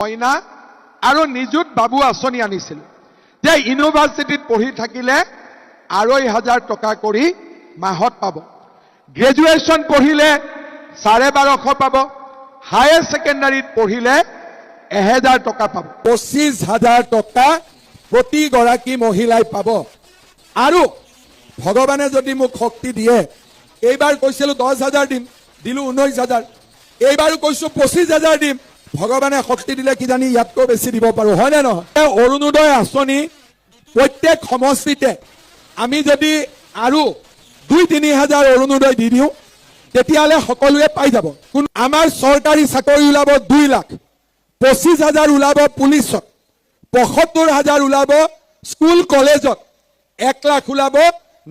মইনা আৰু নিযুত বাবু আঁচনি আনিছিল যে ইউনিভাৰ্চিটিত পঢ়ি থাকিলে ২,৫০০ টকা কৰি মাহত পাব। গ্ৰেজুৱেশ্যন পঢ়িলে ১২৫০ পাব। হায়াৰ ছেকেণ্ডাৰীত পঢ়িলে ১,০০০ টকা পাব। ২৫,০০০ টকা প্ৰতিগৰাকী মহিলাই পাব। আৰু ভগৱানে যদি মোক শক্তি দিয়ে, এইবাৰ কৈছিলো ১০,০০০ দিম, দিলো ১৯,০০০। এইবাৰো কৈছো ২৫,০০০ দিম, ভগৱানে শক্তি দিলে কিজানি ইয়াতকৈ বেছি দিব পাৰো, হয় নে নহয়? অৰুণোদয় আঁচনি প্ৰত্যেক সমষ্টিতে আমি যদি আৰু ২-৩ হাজাৰ অৰুণোদয় দি দিওঁ, তেতিয়াহ'লে সকলোৱে পাই যাব। আমাৰ চৰকাৰী চাকৰি ওলাব ২ লাখ, ২৫,০০০ ওলাব পুলিচত, ৭৫,০০০ ওলাব স্কুল কলেজত, ১ লাখ ওলাব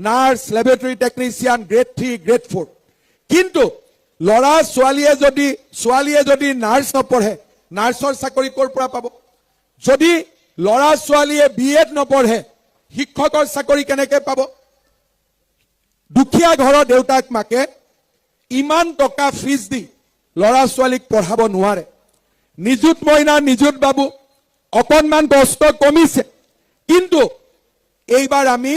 nurse, laboratory technician, grade 3, grade 4। কিন্তু ল'ৰা ছোৱালীয়ে যদি নাৰ্ছ নপঢ়ে, নাৰ্ছৰ চাকৰি ক'ৰ পৰা পাব? যদি ল'ৰা ছোৱালীয়ে BEd নপঢ়ে, শিক্ষকৰ চাকৰি কেনেকৈ পাব? দুখীয়া ঘৰৰ দেউতাক মাকে ইমান টকা ফিজ দি ল'ৰা ছোৱালীক পঢ়াব নোৱাৰে। নিযুত মইনা, নিযুত বাবু অকণমান কষ্ট কমিছে, কিন্তু এইবাৰ আমি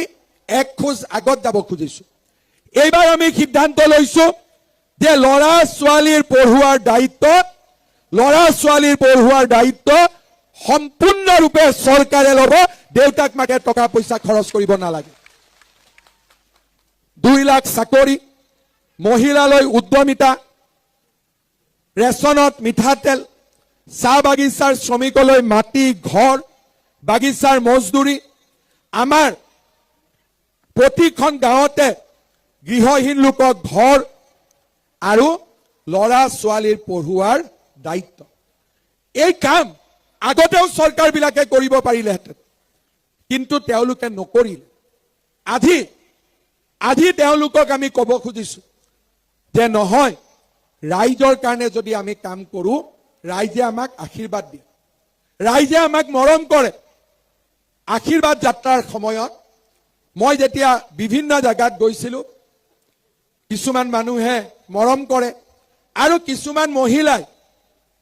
এক খোজ আগত যাব খুজিছো। এইবাৰ আমি সিদ্ধান্ত লৈছো যে ল'ৰা ছোৱালীৰ পঢ়ুৱাৰ দায়িত্ব সম্পূৰ্ণৰূপে চৰকাৰে ল'ব। দেউতাক মাকে টকা পইচা খৰচ কৰিব নালাগে। ২ লাখ চাকৰি, মহিলালৈ উদ্যমিতা, ৰেচনত মিঠাতেল, চাহ বাগিচাৰ শ্ৰমিকলৈ মাটি, ঘৰ, বাগিচাৰ মজদুৰি। আমাৰ প্ৰতিখন গাঁৱতে গৃহহীন লোকক ঘৰ আৰু ল'ৰা ছোৱালীৰ পঢ়ুৱাৰ দায়িত্ব। এই কাম আগতেও চৰকাৰবিলাকে কৰিব পাৰিলেহেঁতেন, কিন্তু তেওঁলোকে নকৰিলে। আজি তেওঁলোকক আমি ক'ব খুজিছো যে নহয়, ৰাইজৰ কাৰণে যদি আমি কাম কৰো, ৰাইজে আমাক আশীৰ্বাদ দিয়ে, ৰাইজে আমাক মৰম কৰে। আশীৰ্বাদ যাত্ৰাৰ সময়ত মই যেতিয়া বিভিন্ন জাগাত গৈছিলো, কিছুমান মানুহে মৰম কৰে আৰু কিছুমান মহিলাই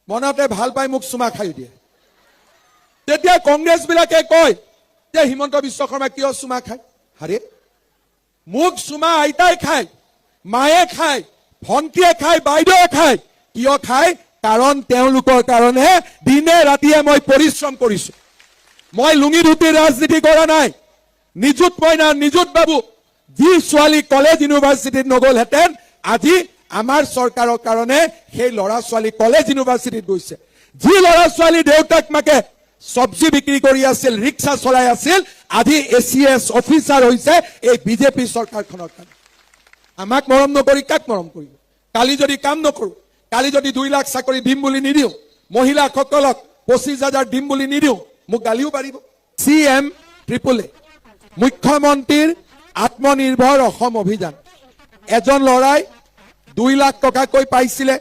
মনতে ভাল পাই মোক চুমা খাই দিয়ে। তেতিয়া কংগ্ৰেছ বিলাকে কয় যে হিমন্ত বিশ্ব শৰ্মা কিয় চুমা খায়? আৰে, মোক চুমা আইতাই খায়, মায়ে খায়, ভণ্টিয়ে খায়, বাইদেৱে খায়। কিয় খায়? কাৰণ তেওঁলোকৰ কাৰণে দিনে ৰাতিয়ে মই পৰিশ্ৰম কৰিছো। মই লুঙি ধুতিৰ ৰাজনীতি কৰা নাই। নিযুত মইনা, নিযুত বাবু যি ছোৱালী কলেজ ইউনিভাৰ্চিটিত নগ'লহেঁতেন, আজি আমাৰ চৰকাৰৰ কাৰণে সেই ল'ৰা ছোৱালী কলেজ ইউনিভাৰ্চিটিত গৈছে। যি ল'ৰা ছোৱালী দেউতাক মাকে চব্জি বিক্ৰী কৰি আছিল, ৰিক্সা চলাই আছিল, আজি ACS অফিচাৰ হৈছে এই বিজেপি চৰকাৰখনৰ কাৰণে। আমাক মৰম নকৰি কাক মৰম কৰিব? কালি যদি কাম নকৰো, কালি যদি ২ লাখ চাকৰি দিম বুলি নিদিওঁ, মহিলাসকলক ২৫,০০০ দিম বুলি নিদিওঁ, মোক গালিও পাৰিব। CM AAA মুখ্যমন্ত্ৰীৰ আত্মনিৰ্ভৰ অসম অভিযান, এজন ল'ৰাই ২ লাখ টকাকৈ পাইছিলে।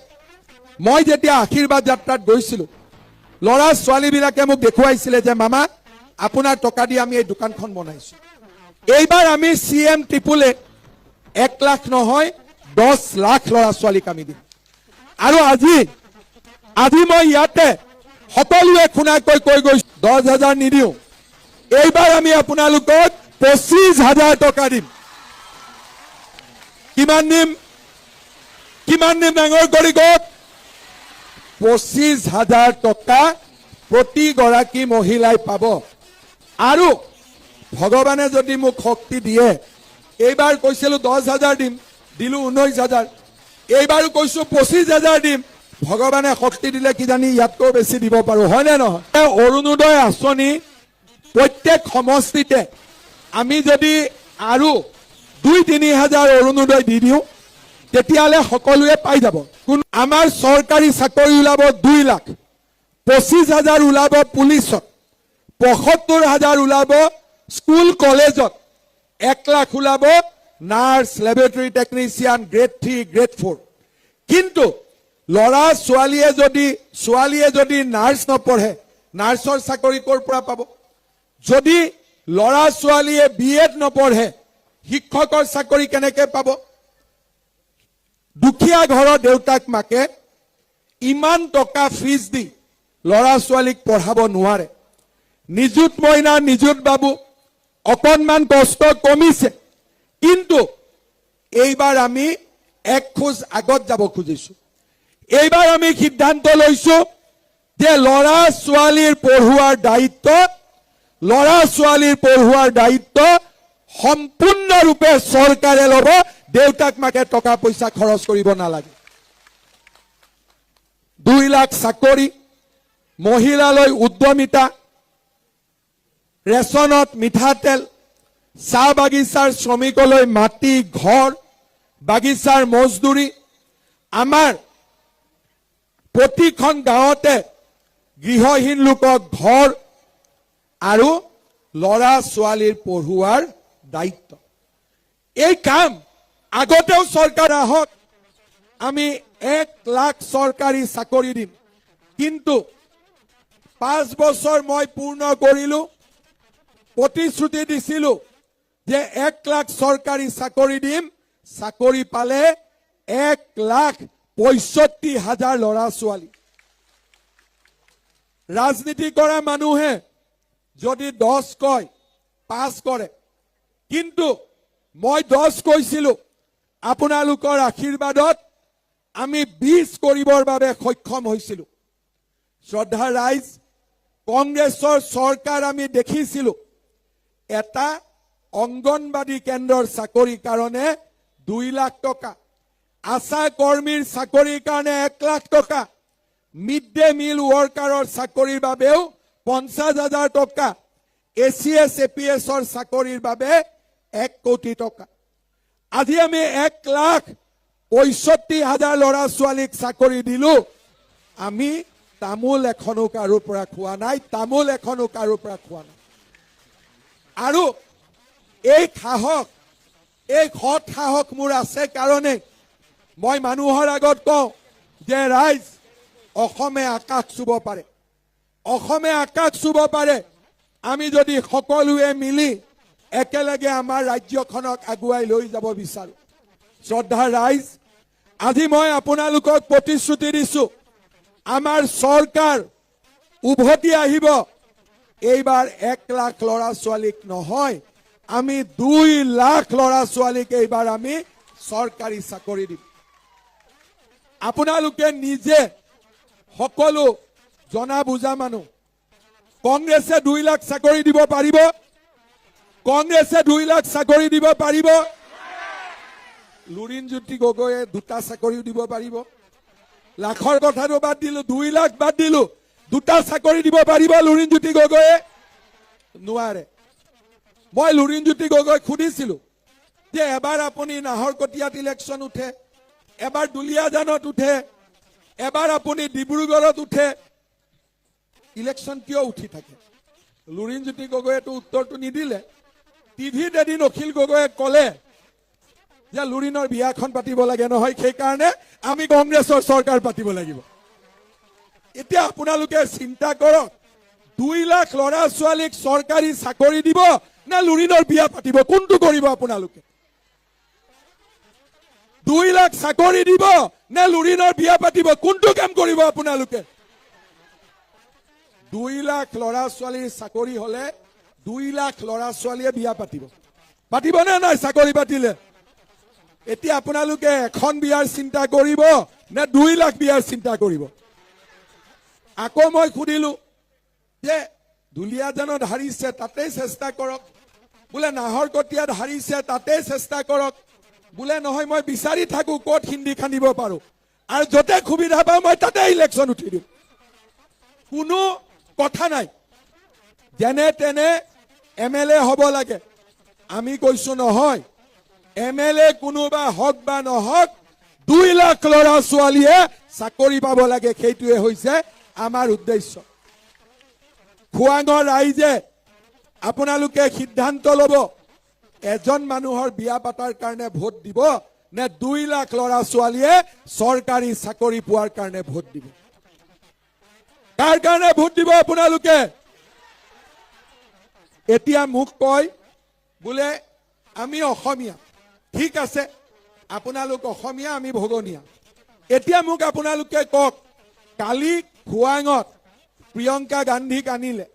মই যেতিয়া আশীৰ্বাদ যাত্ৰাত গৈছিলো, ল'ৰা ছোৱালীবিলাকে মোক দেখুৱাইছিলে যে মামা, আপোনাৰ টকা দি আমি এই দোকানখন বনাইছো। এইবাৰ আমি CM AAA ১ লাখ নহয় ১০ লাখ ল'ৰা ছোৱালীক আমি দিম। আৰু আজি মই ইয়াতে সকলোৱে শুনাকৈ কৈ গৈছো, ১০,০০০ নিদিওঁ, এইবাৰ আমি আপোনালোকক ২৫,০০০ টকা দিম। কিমান দিম ডাঙৰ কৰি কওক? ২৫,০০০ টকা প্ৰতিগৰাকী মহিলাই পাব। আৰু ভগৱানে যদি মোক শক্তি দিয়ে, এইবাৰ কৈছিলো ১০,০০০ দিম, দিলো ১৯,০০০। এইবাৰো কৈছো ২৫,০০০ দিম, ভগৱানে শক্তি দিলে কিজানি ইয়াতকৈ বেছি দিব পাৰো, হয় নে নহয়? অৰুণোদয় আঁচনি প্ৰত্যেক সমষ্টিতে আমি যদি আৰু ২-৩ হাজাৰ অৰুণোদয় দি দিওঁ, তেতিয়াহ'লে সকলোৱে পাই যাব। আমাৰ চৰকাৰী চাকৰি ওলাব ২ লাখ, ২৫,০০০ ওলাব পুলিচত, ৭৫,০০০ ওলাব স্কুল কলেজত, ১ লাখ ওলাব nurse, laboratory technician, grade 3, grade 4। কিন্তু ল'ৰা ছোৱালীয়ে যদি নাৰ্ছ নপঢ়ে, নাৰ্ছৰ চাকৰি ক'ৰ পৰা পাব? যদি ল'ৰা ছোৱালীয়ে BEd নপঢ়ে, শিক্ষকৰ চাকৰি কেনেকৈ পাব? দুখীয়া ঘৰৰ দেউতাক মাকে ইমান টকা ফিজ দি ল'ৰা ছোৱালীক পঢ়াব নোৱাৰে। নিযুত মইনা, নিযুত বাবু অকণমান কষ্ট কমিছে, কিন্তু এইবাৰ আমি এক খোজ আগত যাব খুজিছো। এইবাৰ আমি সিদ্ধান্ত লৈছো যে ল'ৰা ছোৱালীৰ পঢ়ুৱাৰ দায়িত্ব সম্পূৰ্ণৰূপে চৰকাৰে ল'ব। দেউতাক মাকে টকা পইচা খৰচ কৰিব নালাগে। 2 লাখ চাকৰি, মহিলালৈ উদ্যমিতা, ৰেচনত মিঠাতেল, চাহ বাগিচাৰ শ্ৰমিকলৈ মাটি, ঘৰ, বাগিচাৰ মজদুৰি, আমাৰ প্ৰতিখন গাঁৱতে গৃহহীন লোকক ঘৰ আৰু ল'ৰা ছোৱালীৰ পঢ়ুৱাৰ দায়িত্ব। এই কাম আগতেও চৰকাৰ আহক, আমি 1 লাখ চৰকাৰী চাকৰি দিম, কিন্তু 5 বছৰ মই পূৰ্ণ কৰিলো। প্ৰতিশ্ৰুতি দিছিলো যে 1 লাখ চৰকাৰী চাকৰি দিম, চাকৰি পালে 1,65,000 ল'ৰা ছোৱালী। ৰাজনীতি কৰা মানুহে যদি 10 কয় 5 কৰে, কিন্তু মই 10 কৈছিলো। আপোনালোকৰ আশীৰ্বাদত আমি 20 কৰিবৰ বাবে সক্ষম হৈছিলো। শ্ৰদ্ধা ৰাইজ, কংগ্ৰেছৰ চৰকাৰ আমি দেখিছিলো এটা অংগনবাদী কেন্দ্ৰৰ চাকৰিৰ কাৰণে 2 লাখ টকা, আশা কৰ্মীৰ চাকৰিৰ কাৰণে 1 লাখ টকা, মিড ডে মিল ৱৰ্কাৰৰ চাকৰিৰ বাবেও 50,000 টকা, ACS APSৰ চাকৰিৰ বাবে 1 কোটি টকা। আজি আমি 1,65,000 ল'ৰা ছোৱালীক চাকৰি দিলো। আমি তামোল এখনো কাৰোৰ পৰা খোৱা নাই, আৰু এই সাহস, এই সৎ সাহস মোৰ আছে কাৰণে মই মানুহৰ আগত কওঁ যে ৰাইজ, অসমে আকাশ চুব পাৰে, আমি যদি সকলোৱে মিলি একেলগে আমাৰ ৰাজ্যখনক আগুৱাই লৈ যাব বিচাৰো। শ্ৰদ্ধা ৰাইজ, আজি মই আপোনালোকক প্ৰতিশ্ৰুতি দিছো, আমাৰ চৰকাৰ উভতি আহিব। এইবাৰ 1 লাখ ল'ৰা ছোৱালীক নহয়, আমি 2 লাখ ল'ৰা ছোৱালীক এইবাৰ আমি চৰকাৰী চাকৰি দিম। আপোনালোকে নিজে সকলো জনা বুজা মানুহ, কংগ্ৰেছে 2 লাখ চাকৰি দিব পাৰিব? লুৰিণজ্যোতি গগৈয়ে 2টা চাকৰি দিব পাৰিব? লাখৰ কথাটো বাদ দিলো, 2 লাখ বাদ দিলো, 2টা চাকৰি দিব পাৰিব লুৰিণজ্যোতি গগৈয়ে? নোৱাৰে। মই লুৰিণজ্যোতি গগৈক সুধিছিলো যে এবাৰ আপুনি নাহৰকটীয়াত ইলেকশ্যন উঠে, এবাৰ দুলীয়াজানত উঠে, এবাৰ আপুনি ডিব্ৰুগড়ত উঠে, ইলেকশ্যন কিয় উঠি থাকে? লুৰিণজ্যোতি গগৈয়েতো উত্তৰটো নিদিলে। টিভিত এদিন অখিল গগৈয়ে ক'লে যে লুৰিণৰ বিয়াখন পাতিব লাগে নহয়, সেইকাৰণে আমি কংগ্ৰেছৰ চৰকাৰ পাতিব লাগিব। এতিয়া আপোনালোকে চিন্তা কৰক, 2 লাখ ল'ৰা ছোৱালীক চৰকাৰী চাকৰি দিব নে লুৰিণৰ বিয়া পাতিব? কোনটো কৰিব আপোনালোকে? 2 লাখ চাকৰি দিব নে লুৰিণৰ বিয়া পাতিব? কোনটো কাম কৰিব আপোনালোকে? 2 লাখ ল'ৰা ছোৱালীৰ চাকৰি হলে 2 লাখ ল'ৰা ছোৱালীয়ে বিয়া পাতিব নে নাই? চাকৰি পাতিলে এতিয়া আপোনালোকে এখন বিয়াৰ চিন্তা কৰিব নে 2 লাখ বিয়াৰ চিন্তা কৰিব? আকৌ মই সুধিলো যে দুলীয়াজানত হাৰিছে, তাতেই চেষ্টা কৰক, বোলে নাহৰকটীয়াত হাৰিছে, তাতেই চেষ্টা কৰক, বোলে নহয় মই বিচাৰি থাকো ক'ত হিন্দী খান্দিব পাৰো, আৰু য'তে সুবিধা পাওঁ মই তাতে ইলেকশ্যন উঠি দিওঁ। কোনো কথা নাই, যেনে তেনে MLA হ'ব লাগে। আমি কৈছো নহয়, MLA কোনোবা হওক বা নহওক, 2 লাখ ল'ৰা ছোৱালীয়ে চাকৰি পাব লাগে, সেইটোৱে হৈছে আমাৰ উদ্দেশ্য। খোৱাঙৰ ৰাইজে আপোনালোকে সিদ্ধান্ত ল'ব, এজন মানুহৰ বিয়া পাতাৰ কাৰণে ভোট দিব নে 2 লাখ ল'ৰা ছোৱালীয়ে চৰকাৰী চাকৰি পোৱাৰ কাৰণে ভোট দিব? কাৰ কাৰণে ভোট দিব আপোনালোকে? এতিয়া মোক কয় বোলে আমি অসমীয়া, ঠিক আছে, আপোনালোক অসমীয়া, আমি ভগনীয়া। এতিয়া মোক আপোনালোকে কওক, কালি খোৱাঙত প্ৰিয়ংকা গান্ধীক আনিলে